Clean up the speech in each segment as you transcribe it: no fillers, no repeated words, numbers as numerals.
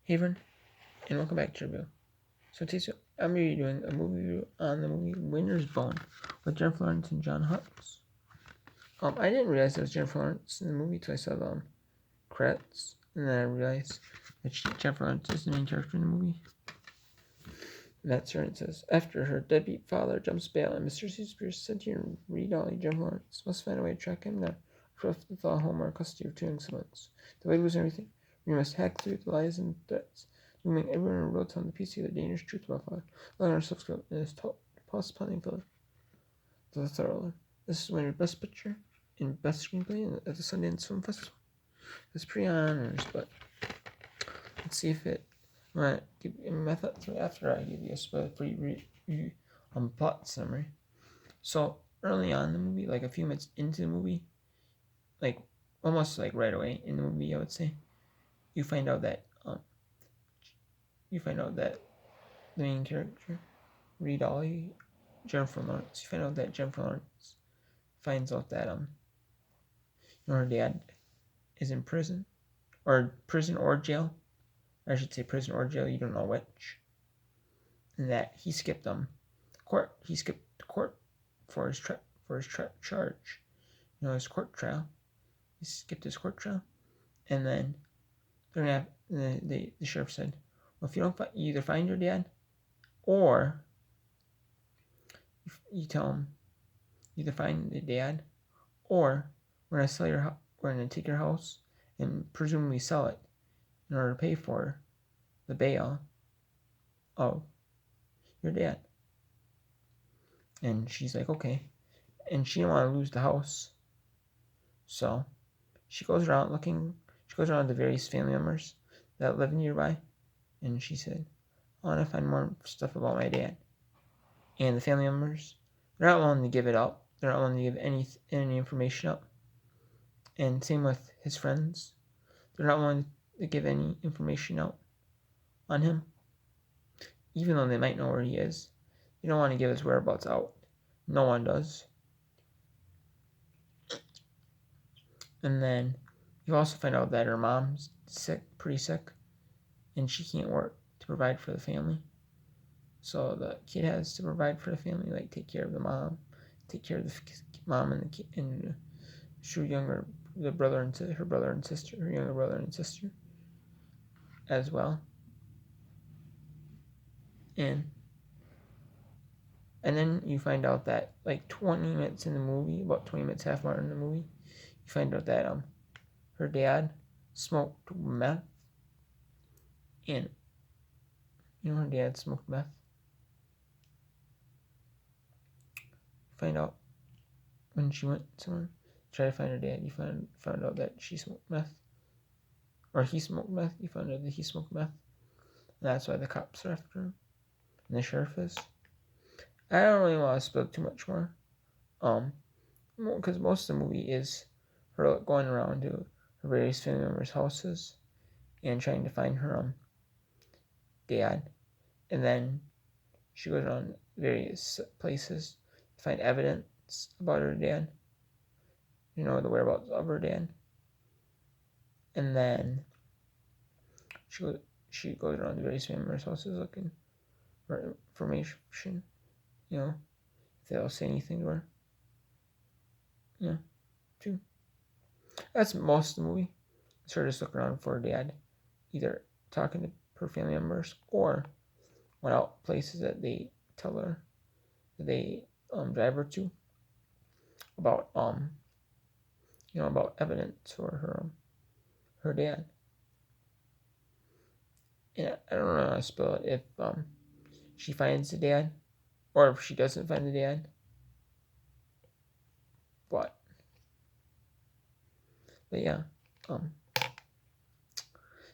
Hey everyone, and welcome back to Review. So today I'm going to be doing a movie review on the movie Winter's Bone with Jennifer Lawrence and John Hughes. I didn't realize there was Jennifer Lawrence in the movie until I saw the credits, and then I realized that Jennifer Lawrence is the main character in the movie. And that's her, and it says, after her deadbeat father jumps bail and Mr. Spears sentient Reed Ollie, Jennifer Lawrence must find a way to track him down, for the thaw home or custody of two young siblings. The way to lose everything, we must hack through the lies and threats, dooming everyone in the world telling the PC the dangerous truth about father, letting ourselves go in this post-planning filler. The Thriller. This is winner Best Picture and Best Screenplay at the Sundance Film Festival. It's pretty honors, but let's see if it might give you a method after I give you a spoiler-free review on plot summary. So early on in the movie, like a few minutes into the movie, like almost like right away in the movie, I would say, you find out that the main character, Reed Ollie, Jennifer Lawrence. You find out that Jennifer Lawrence finds out that her dad is in prison or jail. I should say prison or jail. You don't know which. And that he skipped court. He skipped court for his charge. His court trial. He skipped his court trial, and then they're gonna have the sheriff said, well, if you don't you either find your dad, or you tell him either find the dad, or we're gonna take your house and presumably sell it in order to pay for the bail of your dad. And she's like, okay. And she didn't want to lose the house, so she goes around the various family members that live nearby, and she said, I want to find more stuff about my dad. And the family members, they're not willing to give it up. They're not willing to give any information up. And same with his friends. They're not willing to give any information out on him. Even though they might know where he is, they don't want to give his whereabouts out. No one does. And then you also find out that her mom's pretty sick, and she can't work to provide for the family. So the kid has to provide for the family, like take care of the mom, take care of the mom and the kid, and her brother and sister, her younger brother and sister, as well. And then you find out that like 20 minutes in the movie, about 20 minutes, half an hour in the movie, you find out that her dad smoked meth, and her dad smoked meth. Find out when she went somewhere, try to find her dad. You found out that she smoked meth, or he smoked meth. You found out that he smoked meth, and that's why the cops are after him, and the sheriff is. I don't really want to spill too much more, because most of the movie is her going around to her various family members' houses and trying to find her dad, and then she goes around various places to find evidence about her dad, the whereabouts of her dad, and then she goes around to various family members' houses looking for information, if they'll say anything to her. Too. That's most of the movie. It's her just looking around for her dad, either talking to her family members or went out places that they tell her that they drive her to about about evidence for her dad. And I don't know how to spell it, if she finds the dad or if she doesn't find the dad. But yeah,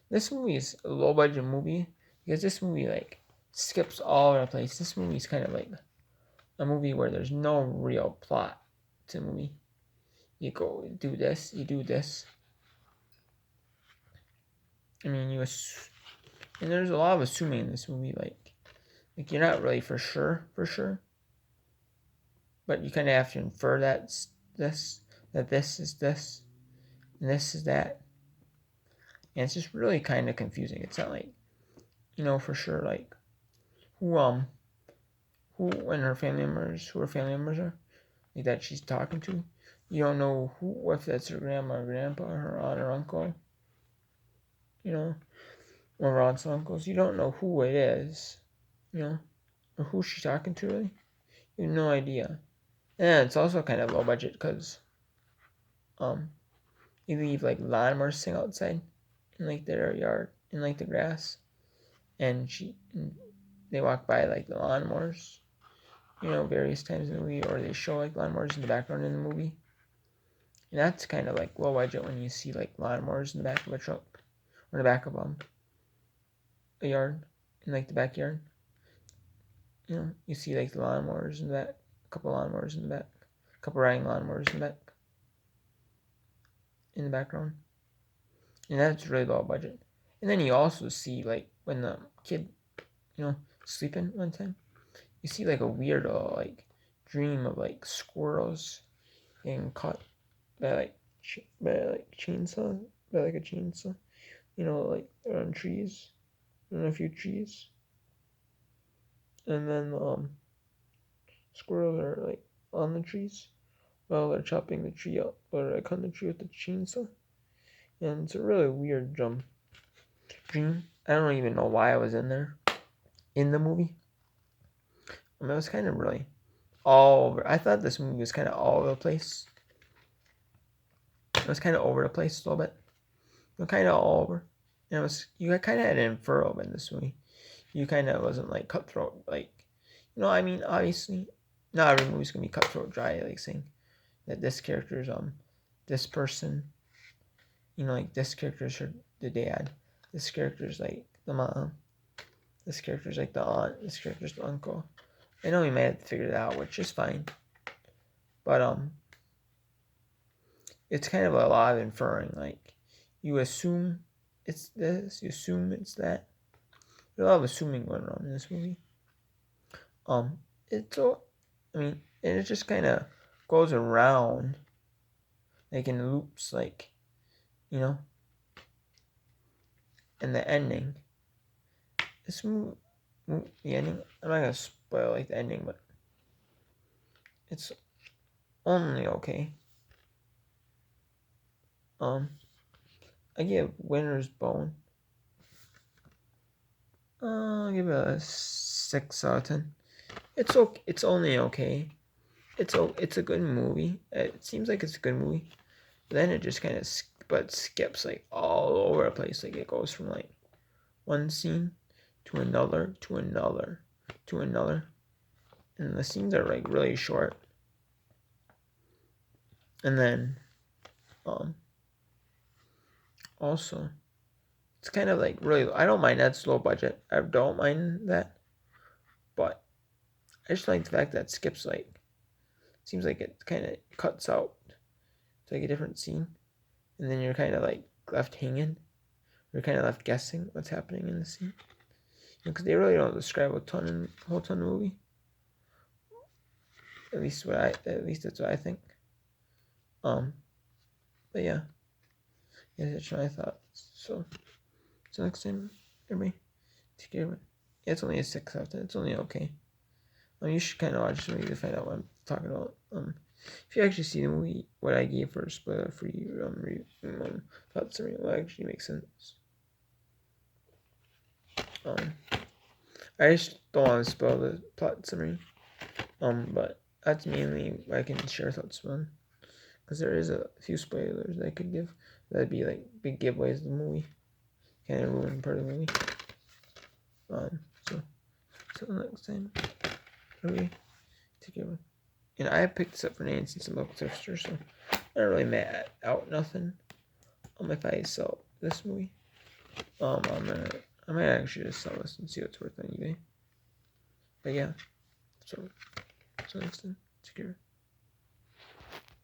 this movie is a low budget movie because this movie like skips all over the place. This movie is kind of like a movie where there's no real plot to the movie. You go do this, you do this. I mean, and there's a lot of assuming in this movie, like you're not really for sure, but you kind of have to infer that this is this, and this is that, and it's just really kind of confusing. It's not like know for sure like who and her family members, who her family members are, like that she's talking to. You don't know who, if that's her grandma or grandpa, or her aunt or uncle, you know, or her aunts and uncles. You don't know who it is, you know, or who she's talking to really. You have no idea. And it's also kind of low budget because you leave like lawnmowers sitting outside in like their yard in like the grass, and they walk by like the lawnmowers, various times in the movie, or they show like lawnmowers in the background in the movie. And that's kind of like low budget when you see like lawnmowers in the back of a truck or in the back of a yard, in like the backyard. You see like the lawnmowers in the back, a couple lawnmowers in the back, a couple riding lawnmowers in the background. And that's really low budget. And then you also see like when the kid, sleeping one time, you see like a weirdo like dream of like squirrels getting caught by like chainsaw, by like a chainsaw, like on trees, on a few trees, and then squirrels are like on the trees while they're chopping the tree up, or like cutting the tree with the chainsaw, and it's a really weird dream. I don't even know why I was in there in the movie. I mean, it was kind of really all over. I thought this movie was kind of all over the place. It was kind of over the place a little bit. Kind of all over. And it was, you kind of had an inferno in this movie. You kind of wasn't like cutthroat, like, I mean, obviously, not every movie's gonna be cutthroat dry, like saying that this character's this person, like this character's the dad, this character's like the mom, this character's like the aunt, this character's the uncle. I know we might have to figure it out, which is fine, but it's kind of a lot of inferring. Like, you assume it's this, you assume it's that. There's a lot of assuming going on in this movie. It's all, I mean, and it just kind of goes around, like in loops, like, and the ending. This movie, the ending. I'm not gonna spoil like the ending, but it's only okay. I give Winter's Bone. I'll give it a 6 out of 10. It's okay. It's only okay. It's a good movie. It seems like it's a good movie. But then it just kind of skips like all over the place. Like it goes from like one scene to another to another to another, and the scenes are like really short. And then also, it's kind of like really, I don't mind that's low budget. I don't mind that, but I just like the fact that it skips like, seems like it kind of cuts out to like a different scene, and then you're kind of like left hanging. You're kind of left guessing what's happening in the scene, because they really don't describe a whole ton of movie. At least that's what I think. But yeah, that's my thoughts. So next time, everybody, take care of it. Yeah, it's only a 6 out of 10. It's only okay. You should kind of watch this movie to find out what I'm talking about. If you actually see the movie, what I gave for a spoiler free thought summary will actually make sense. I just don't want to spoil the plot summary. But that's mainly what I can share thoughts on, because there is a few spoilers I could give. That'd be like big giveaways of the movie, kind of ruin part of the movie. So next time, okay, take care. And I picked this up for Nancy since I'm local thrift, so I'm not really mad out nothing. If I sell this movie, I might actually just sell this and see what's worth on eBay. But yeah, so next time, take care.